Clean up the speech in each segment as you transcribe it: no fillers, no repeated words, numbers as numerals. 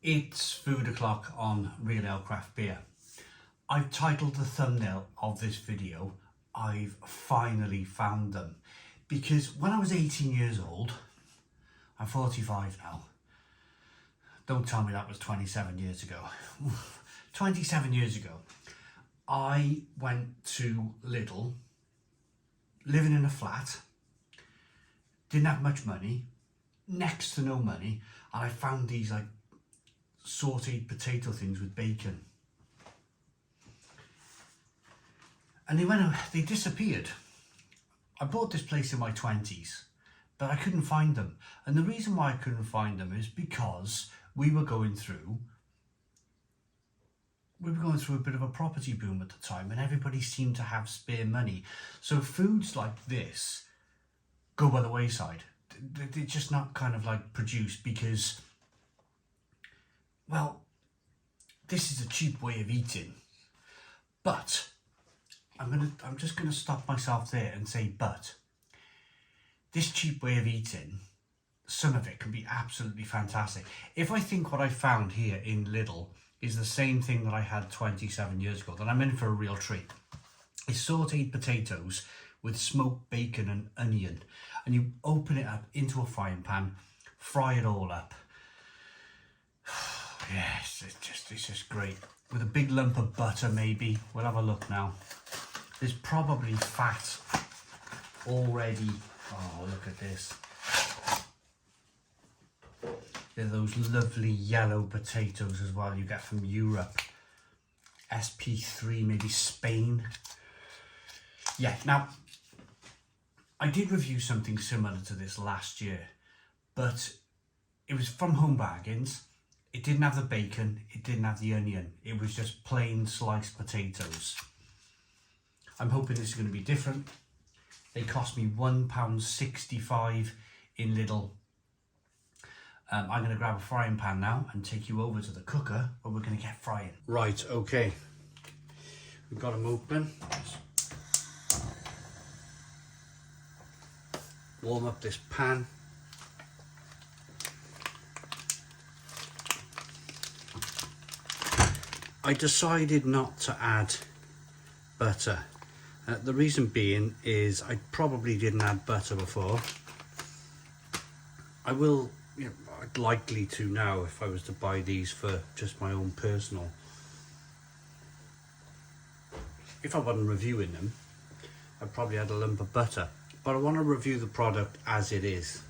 It's food o'clock on Real Ale Craft Beer. I've titled the thumbnail of this video, I've finally found them. Because when I was 18 years old, I'm 45 now. Don't tell me that was 27 years ago. 27 years ago, I went to Lidl, living in a flat, didn't have much money, next to no money, and I found these like sauteed potato things with bacon. And they disappeared. I bought this place in my 20s, but I couldn't find them. And the reason why I couldn't find them is because we were going through a bit of a property boom at the time, and everybody seemed to have spare money. So foods like this go by the wayside. They're just not kind of like produced because, well, this is a cheap way of eating. But I'm just gonna stop myself there and say, but this cheap way of eating, some of it can be absolutely fantastic. If I think what I found here in Lidl is the same thing that I had 27 years ago, then I'm in for a real treat. It's sauteed potatoes with smoked bacon and onion, and you open it up into a frying pan, fry it all up. Yes, it's just great. With a big lump of butter maybe. We'll have a look now. There's probably fat already. Oh, look at this. They're those lovely yellow potatoes as well you get from Europe. SP3, maybe Spain. Yeah, now, I did review something similar to this last year, but it was from Home Bargains. It didn't have the bacon, it didn't have the onion. It was just plain sliced potatoes. I'm hoping this is going to be different. They cost me £1.65 in Lidl. I'm going to grab a frying pan now and take you over to the cooker where we're going to get frying. Right, okay. We've got them open. Warm up this pan. I decided not to add butter. The reason being is I probably didn't add butter before. I will, I'd likely to now if I was to buy these for just my own personal. If I wasn't reviewing them, I'd probably add a lump of butter. But I want to review the product as it is.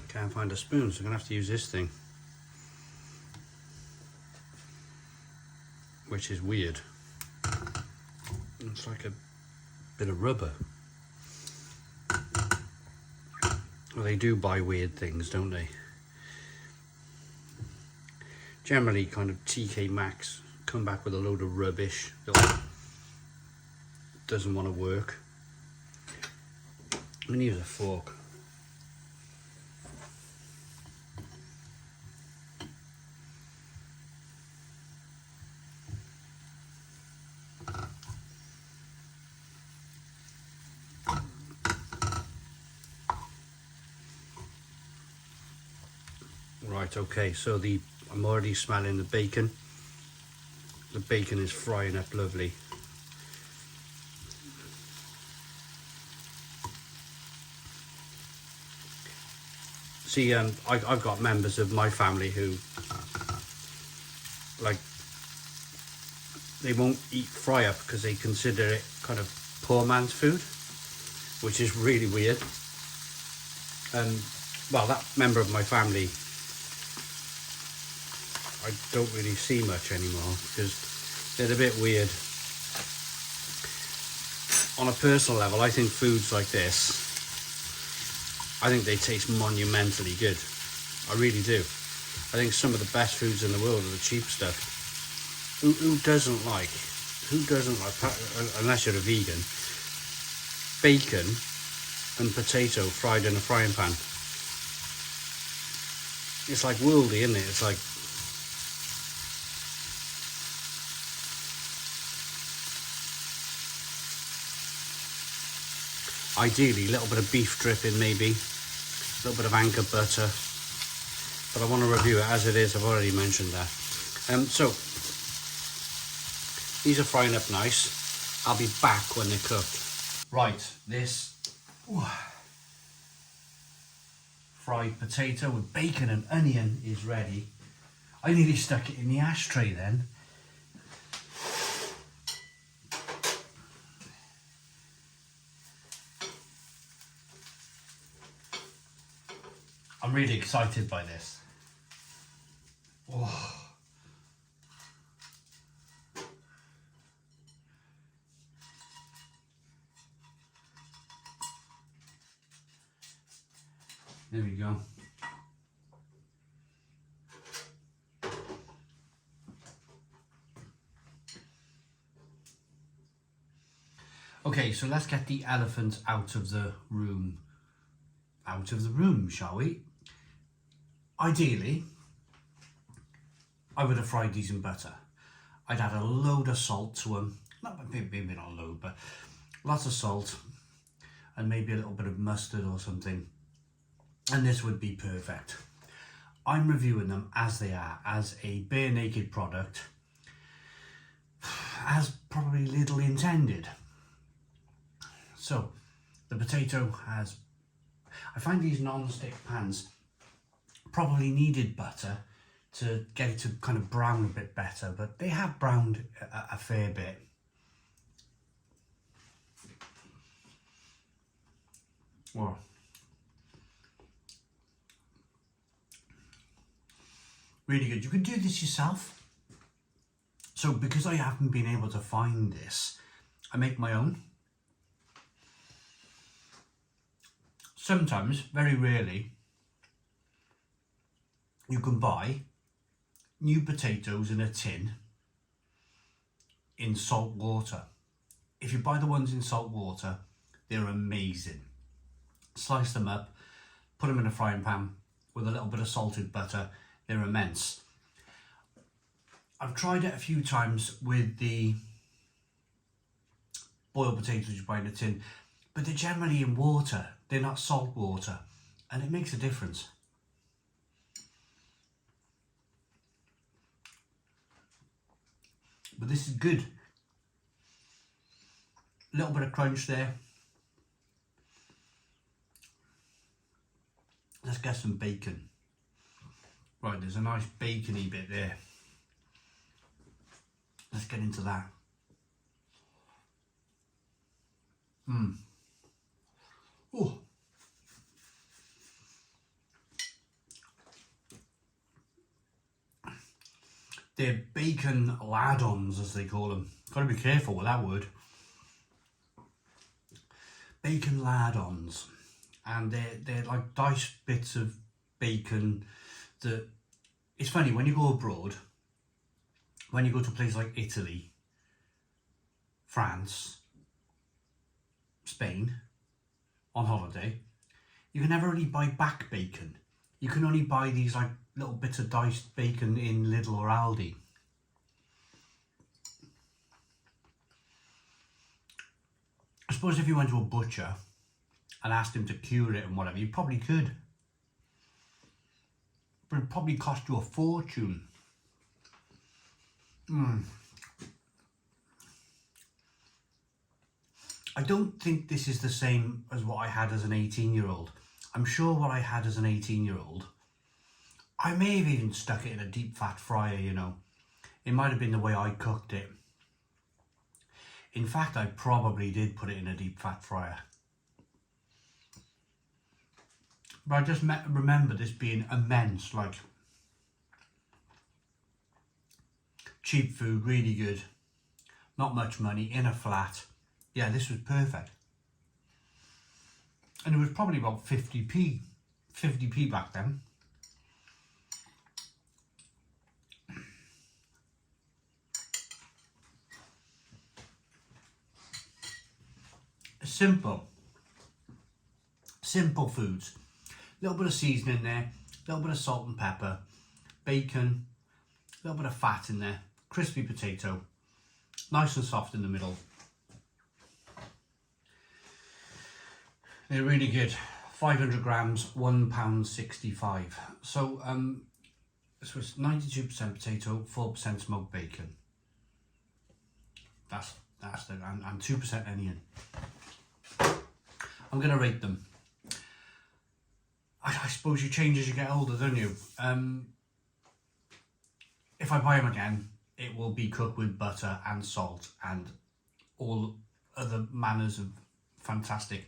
Can't find a spoon, so I'm gonna have to use this thing, which is weird. It's like a bit of rubber. Well, they do buy weird things, don't they? Generally, kind of TK Maxx come back with a load of rubbish that doesn't want to work. I'm gonna use a fork. Right, okay, so I'm already smelling the bacon. The bacon is frying up lovely. See, I've got members of my family who, like, they won't eat fry up because they consider it kind of poor man's food, which is really weird. Well, that member of my family I don't really see much anymore because they're a bit weird. On a personal level, I think foods like this, I think they taste monumentally good. I really do. I think some of the best foods in the world are the cheap stuff. Who doesn't like, unless you're a vegan, bacon and potato fried in a frying pan? It's like worldy, isn't it? It's like... Ideally, a little bit of beef dripping maybe, a little bit of anchor butter, but I want to review it as it is. I've already mentioned that. So, these are frying up nice. I'll be back when they're cooked. Right, this fried potato with bacon and onion is ready. I nearly stuck it in the ashtray then. I'm really excited by this. Oh. There we go. Okay, so let's get the elephant out of the room. Out of the room, shall we? Ideally, I would have fried these in butter. I'd add a load of salt to them. Maybe not a load, but lots of salt. And maybe a little bit of mustard or something. And this would be perfect. I'm reviewing them as they are, as a bare naked product, as probably Lidl intended. So, the potato has... I find these non-stick pans probably needed butter to get it to kind of brown a bit better, but they have browned a fair bit. Well, really good. You can do this yourself. So because I haven't been able to find this, I make my own. Sometimes, very rarely, you can buy new potatoes in a tin in salt water. If you buy the ones in salt water, they're amazing. Slice them up, put them in a frying pan with a little bit of salted butter. They're immense. I've tried it a few times with the boiled potatoes you buy in a tin, but they're generally in water. They're not salt water, and it makes a difference. But this is good. A little bit of crunch there. Let's get some bacon. Right, there's a nice bacony bit there. Let's get into that. Oh. They're bacon ladons, as they call them. Got to be careful with that word. Bacon ladons. And they're like diced bits of bacon that... It's funny, when you go abroad, when you go to a place like Italy, France, Spain, on holiday, you can never really buy back bacon. You can only buy these like little bits of diced bacon in Lidl or Aldi. I suppose if you went to a butcher and asked him to cure it and whatever, you probably could. But it'd probably cost you a fortune. I don't think this is the same as what I had as an 18-year-old. I'm sure what I had as an 18-year-old, I may have even stuck it in a deep fat fryer, you know. It might have been the way I cooked it. In fact, I probably did put it in a deep fat fryer. But I just remember this being immense, like cheap food, really good, not much money, in a flat. Yeah, this was perfect. And it was probably about 50p back then. Simple foods. A little bit of seasoning there, a little bit of salt and pepper, bacon, a little bit of fat in there, crispy potato, nice and soft in the middle. They're really good. 500 grams, £1.65. So this was 92% potato, 4% smoked bacon. That's the and 2% onion. I'm gonna rate them. I suppose you change as you get older, don't you? If I buy them again, it will be cooked with butter and salt and all other manners of fantastic,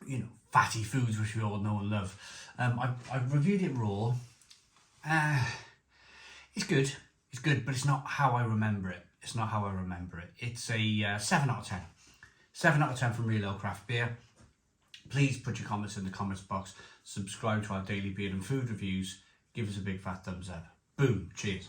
you know, fatty foods which we all know and love. I've reviewed it raw. It's good. It's good, but it's not how I remember it. It's not how I remember it. It's a 7 out of 10. 7 out of 10 from Real Ale Craft Beer. Please put your comments in the comments box. Subscribe to our daily beer and food reviews. Give us a big fat thumbs up. Boom. Cheers.